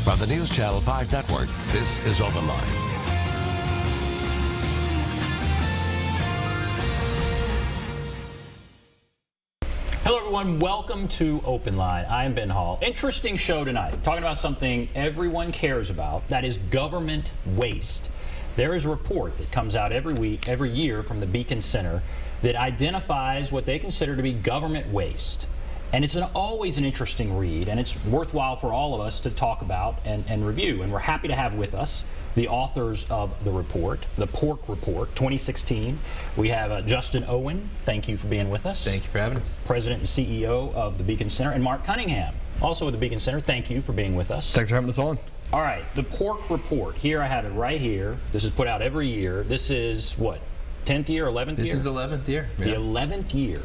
From the News Channel 5 Network, this is OpenLine. Hello everyone, welcome to OpenLine. I am Ben Hall. Interesting show tonight, talking about something everyone cares about, that is government waste. There is a report that comes out every year from the Beacon Center that identifies what they consider to be government waste. And it's always an interesting read, and it's worthwhile for all of us to talk about and review. And we're happy to have with us the authors of the report, the Pork Report 2016. We have Justin Owen. Thank you for being with us. Thank you for having us. President and CEO of the Beacon Center. And Mark Cunningham, also with the Beacon Center. Thank you for being with us. Thanks for having us on. All right, the Pork Report. Here I have it right here. This is put out every year. This is what, 10th year, 11th year? This is 11th year. The 11th year.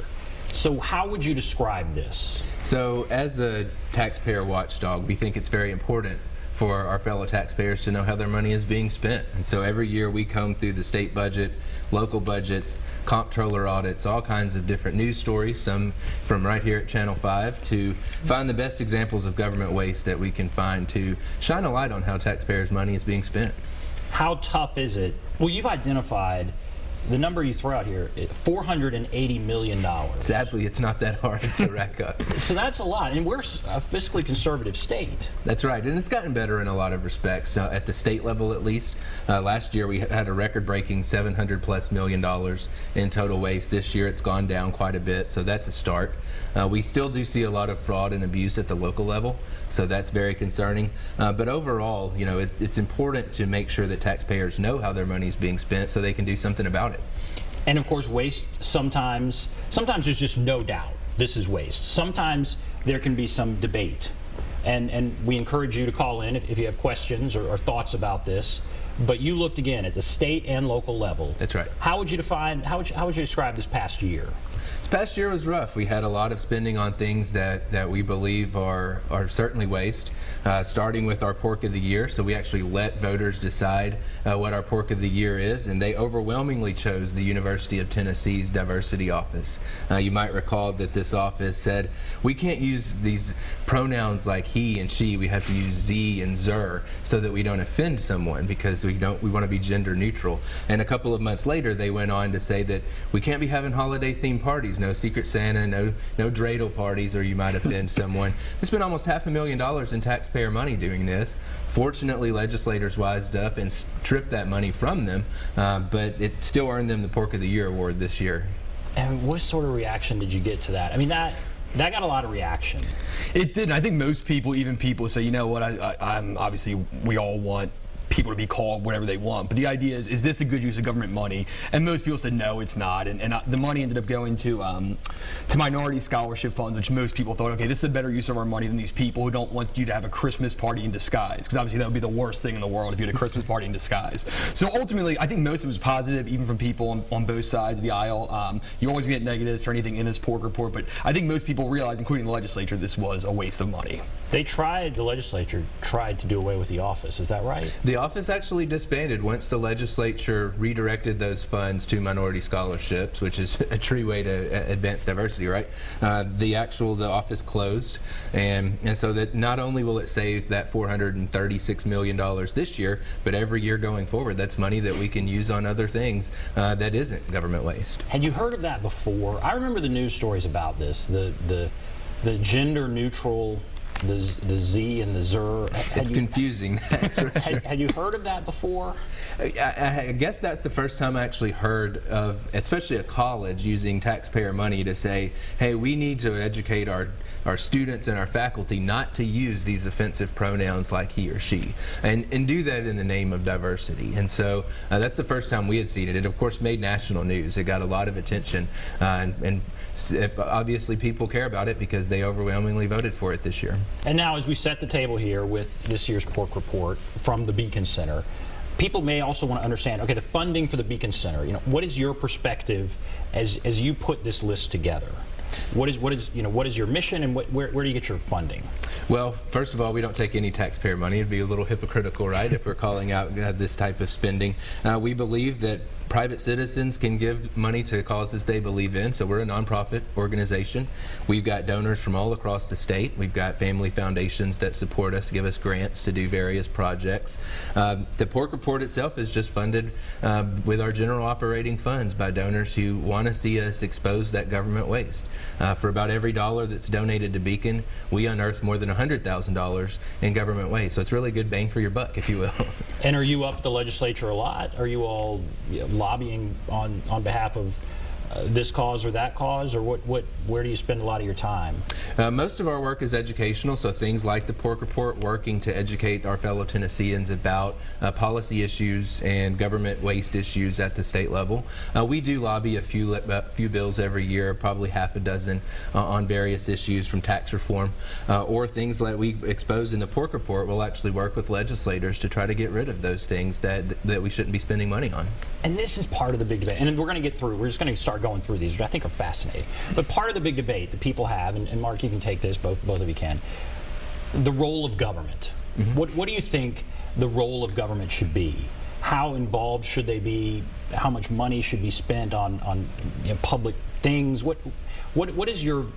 So how would you describe this? So as a taxpayer watchdog, we think it's very important for our fellow taxpayers to know how their money is being spent. And so every year we comb through the state budget, local budgets, comptroller audits, all kinds of different news stories, some from right here at Channel 5, to find the best examples of government waste that we can find to shine a light on how taxpayers' money is being spent. How tough is it? Well, you've identified the number you throw out here, $480 million. Sadly, it's not that hard to rack up. So that's a lot, and we're a fiscally conservative state. That's right, and it's gotten better in a lot of respects, at the state level at least. Last year we had a record-breaking $700+ million in total waste. This year it's gone down quite a bit, so that's a start. We still do see a lot of fraud and abuse at the local level, so that's very concerning. But overall, you know, it's important to make sure that taxpayers know how their money is being spent so they can do something about it. And of course, waste sometimes there's just no doubt this is waste. Sometimes there can be some debate, and we encourage you to call in if you have questions or thoughts about this. But you looked again at the state and local level. That's right. How would you describe this past year? This past year was rough. We had a lot of spending on things that we believe are certainly waste, starting with our Pork of the Year. So we actually let voters decide what our Pork of the Year is, and they overwhelmingly chose the University of Tennessee's Diversity Office. You might recall that this office said, we can't use these pronouns like he and she, we have to use ze and zer so that we don't offend someone, because we want to be gender neutral. And a couple of months later, they went on to say that we can't be having holiday-themed parties, no Secret Santa, no dreidel parties, or you might offend someone. They spent almost $500,000 in taxpayer money doing this. Fortunately, legislators wised up and stripped that money from them, but it still earned them the Pork of the Year award this year. And what sort of reaction did you get to that? I mean, that got a lot of reaction. It did. I think most people, even people, say, you know what, I'm obviously, we all want people to be called whatever they want, but the idea is this a good use of government money? And most people said no, it's not. And the money ended up going to minority scholarship funds, which most people thought, okay, this is a better use of our money than these people who don't want you to have a Christmas party in disguise, because obviously that would be the worst thing in the world if you had a Christmas party in disguise. So ultimately, I think most of it was positive, even from people on both sides of the aisle. You always get negatives for anything in this Pork Report, but I think most people realize, including the legislature, this was a waste of money. The legislature tried to do away with the office, is that right? The office actually disbanded once the legislature redirected those funds to minority scholarships, which is a true way to advance diversity, right? The office closed, and so that not only will it save that $436 million this year, but every year going forward, that's money that we can use on other things that isn't government waste. Had you heard of that before? I remember the news stories about this, the gender neutral, the Z and the Zer. It's confusing. That's for sure. Had you heard of that before? I guess that's the first time I actually heard of, especially a college, using taxpayer money to say, hey, we need to educate our students and our faculty not to use these offensive pronouns like he or she, and do that in the name of diversity. And so that's the first time we had seen it. It, of course, made national news. It got a lot of attention, and obviously people care about it because they overwhelmingly voted for it this year. And now, as we set the table here with this year's Pork Report from the Beacon Center, people may also want to understand, okay, the funding for the Beacon Center, you know, what is your perspective as you put this list together? What is your mission, and where do you get your funding? Well, first of all, we don't take any taxpayer money. It'd be a little hypocritical, right, if we're calling out this type of spending. We believe that Private citizens can give money to causes they believe in, so we're a nonprofit organization. We've got donors from all across the state. We've got family foundations that support us, give us grants to do various projects. The pork report itself is just funded with our general operating funds by donors who want to see us expose that government waste. For about every dollar that's donated to Beacon, we unearth more than $100,000 in government waste. So it's really good bang for your buck, if you will. And are you up at the legislature a lot? Are you all lobbying on behalf of this cause or that cause, or where do you spend a lot of your time? Most of our work is educational, so things like the pork report, working to educate our fellow Tennesseans about policy issues and government waste issues at the state level. We do lobby a few bills every year, probably half a dozen on various issues, from tax reform or things that we expose in the pork report. We'll actually work with legislators to try to get rid of those things that we shouldn't be spending money on. And this is part of the big debate, and we're going to get through. We're just going to start going through these, which I think are fascinating. But part of the big debate that people have, and Mark, you can take this, both of you can, the role of government. Mm-hmm. What do you think the role of government should be? How involved should they be? How much money should be spent on public things? What is your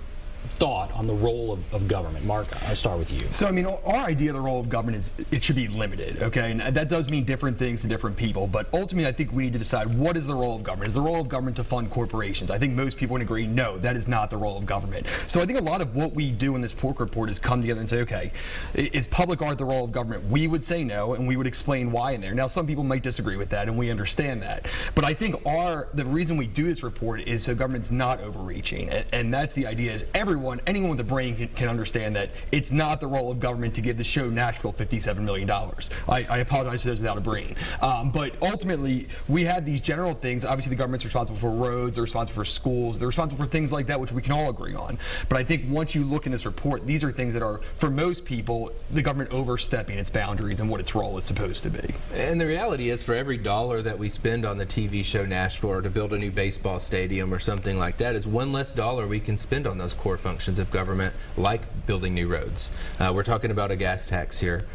thought on the role of government? Mark, I'll start with you. So, I mean, our idea of the role of government is it should be limited, okay? And that does mean different things to different people, but ultimately I think we need to decide, what is the role of government? Is the role of government to fund corporations? I think most people would agree, no, that is not the role of government. So I think a lot of what we do in this pork report is come together and say, okay, is public art the role of government? We would say no, and we would explain why in there. Now, some people might disagree with that, and we understand that. But I think the reason we do this report is so government's not overreaching, and that's the idea, is anyone with a brain can understand that it's not the role of government to give the show Nashville $57 million. I apologize to those without a brain. But ultimately, we have these general things. Obviously, the government's responsible for roads, they're responsible for schools, they're responsible for things like that, which we can all agree on. But I think once you look in this report, these are things that are, for most people, the government overstepping its boundaries and what its role is supposed to be. And the reality is, for every dollar that we spend on the TV show Nashville, or to build a new baseball stadium or something like that, is one less dollar we can spend on those core functions of government, like building new roads. We're talking about a gas tax here,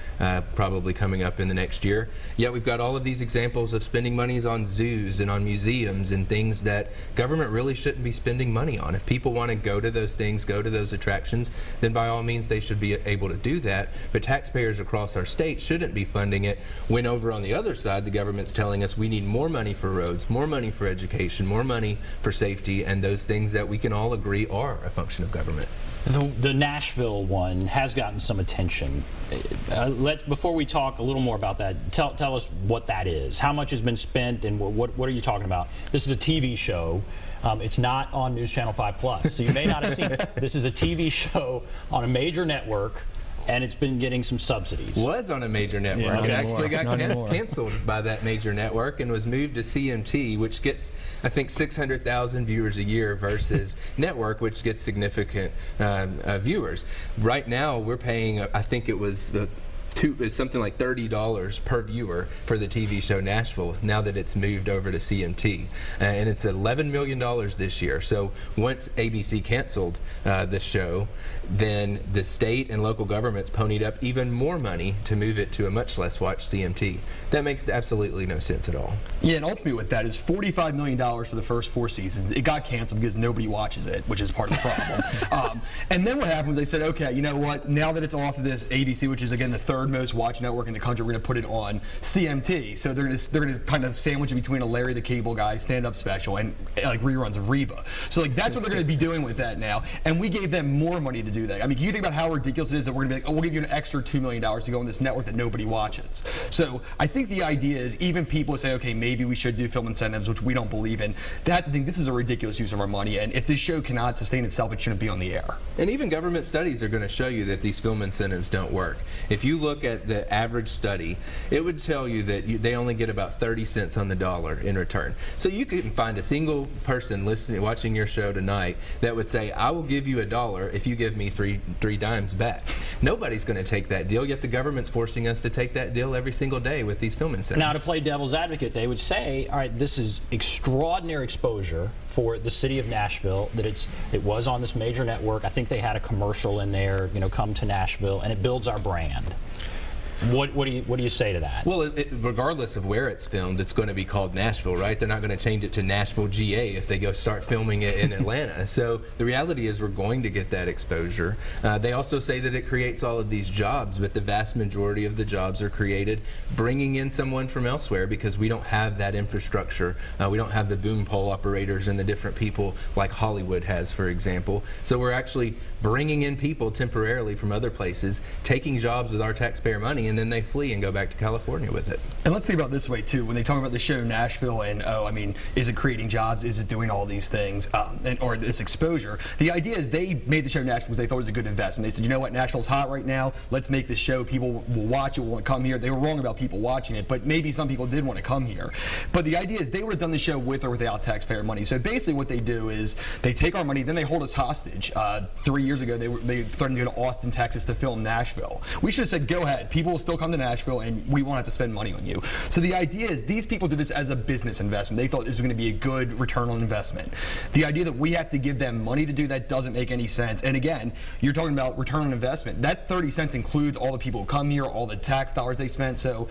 probably coming up in the next year. Yet we've got all of these examples of spending monies on zoos and on museums and things that government really shouldn't be spending money on. If people want to go to those things, go to those attractions, then by all means they should be able to do that. But taxpayers across our state shouldn't be funding it, when over on the other side the government's telling us we need more money for roads, more money for education, more money for safety, and those things that we can all agree are a function of government. The Nashville one has gotten some attention. Before we talk a little more about that, tell us what that is. How much has been spent, and what are you talking about? This is a TV show. It's not on News Channel 5 Plus, so you may not have seen it. This is a TV show on a major network, and it's been getting some subsidies. Was on a major network. Yeah, it actually got canceled by that major network and was moved to CMT, which gets, I think, 600,000 viewers a year versus network, which gets significant viewers. Right now, we're paying, I think it was it's something like $30 per viewer for the TV show Nashville, now that it's moved over to CMT. And it's $11 million this year. So once ABC canceled the show, then the state and local governments ponied up even more money to move it to a much less watched CMT. That makes absolutely no sense at all. Yeah, and ultimately with that is $45 million for the first 4 seasons. It got canceled because nobody watches it, which is part of the problem. And then what happened was they said, okay, you know what, now that it's off of this ABC, which is again the third most watched network in the country, we're going to put it on CMT. So they're going to kind of sandwich it between a Larry the Cable Guy stand-up special and like reruns of Reba. So like that's what they're going to be doing with that now. And we gave them more money to do that. I mean, can you think about how ridiculous it is that we're going to be like, oh, we'll give you an extra $2 million to go on this network that nobody watches. So I think the idea is, even people say, okay, maybe we should do film incentives, which we don't believe in. They have to think this is a ridiculous use of our money, and if this show cannot sustain itself, it shouldn't be on the air. And even government studies are going to show you that these film incentives don't work. If you look at the average study, it would tell you that they only get about 30 cents on the dollar in return. So you can find a single person watching your show tonight that would say, I will give you $1 if you give me three dimes back. Nobody's going to take that deal, yet the government's forcing us to take that deal every single day with these film incentives. Now, to play devil's advocate, they would say, all right, this is extraordinary exposure for the city of Nashville, that it was on this major network. I think they had a commercial in there, come to Nashville, and it builds our brand. What do you say to that? Well, regardless of where it's filmed, it's going to be called Nashville, right? They're not going to change it to Nashville, GA if they go start filming it in Atlanta. So the reality is we're going to get that exposure. They also say that it creates all of these jobs, but the vast majority of the jobs are created bringing in someone from elsewhere because we don't have that infrastructure. We don't have the boom pole operators and the different people like Hollywood has, for example. So we're actually bringing in people temporarily from other places, taking jobs with our taxpayer money, and then they flee and go back to California with it. And let's think about it this way too. When they talk about the show Nashville and is it creating jobs? Is it doing all these things or this exposure? The idea is they made the show Nashville because they thought it was a good investment. They said, you know what, Nashville's hot right now. Let's make this show. People will watch it, will want to come here. They were wrong about people watching it, but maybe some people did want to come here. But the idea is they would have done the show with or without taxpayer money. So basically what they do is they take our money, then they hold us hostage. 3 years ago, they threatened to go to Austin, Texas to film Nashville. We should have said, go ahead. People will still come to Nashville, and we won't have to spend money on you. So the idea is these people did this as a business investment. They thought this was going to be a good return on investment. The idea that we have to give them money to do that doesn't make any sense. And again, you're talking about return on investment. That 30 cents includes all the people who come here, all the tax dollars they spent. So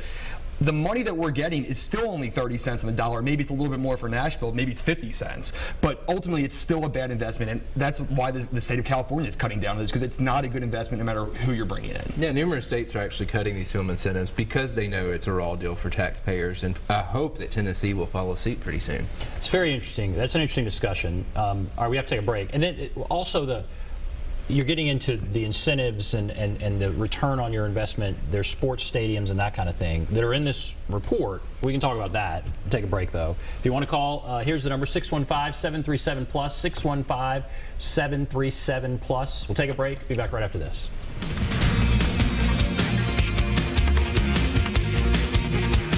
the money that we're getting is still only 30 cents on the dollar. Maybe it's a little bit more for Nashville. Maybe it's 50 cents. But ultimately, it's still a bad investment. And that's why the state of California is cutting down on this, because it's not a good investment no matter who you're bringing in. Yeah, numerous states are actually cutting these film incentives because they know it's a raw deal for taxpayers. And I hope that Tennessee will follow suit pretty soon. It's very interesting. That's an interesting discussion. All right, we have to take a break. And then also you're getting into the incentives and the return on your investment. There's sports stadiums and that kind of thing that are in this report. We can talk about that. We'll take a break, though. If you want to call, here's the number, 615-737-PLUS, 615-737-PLUS. We'll take a break. Be back right after this.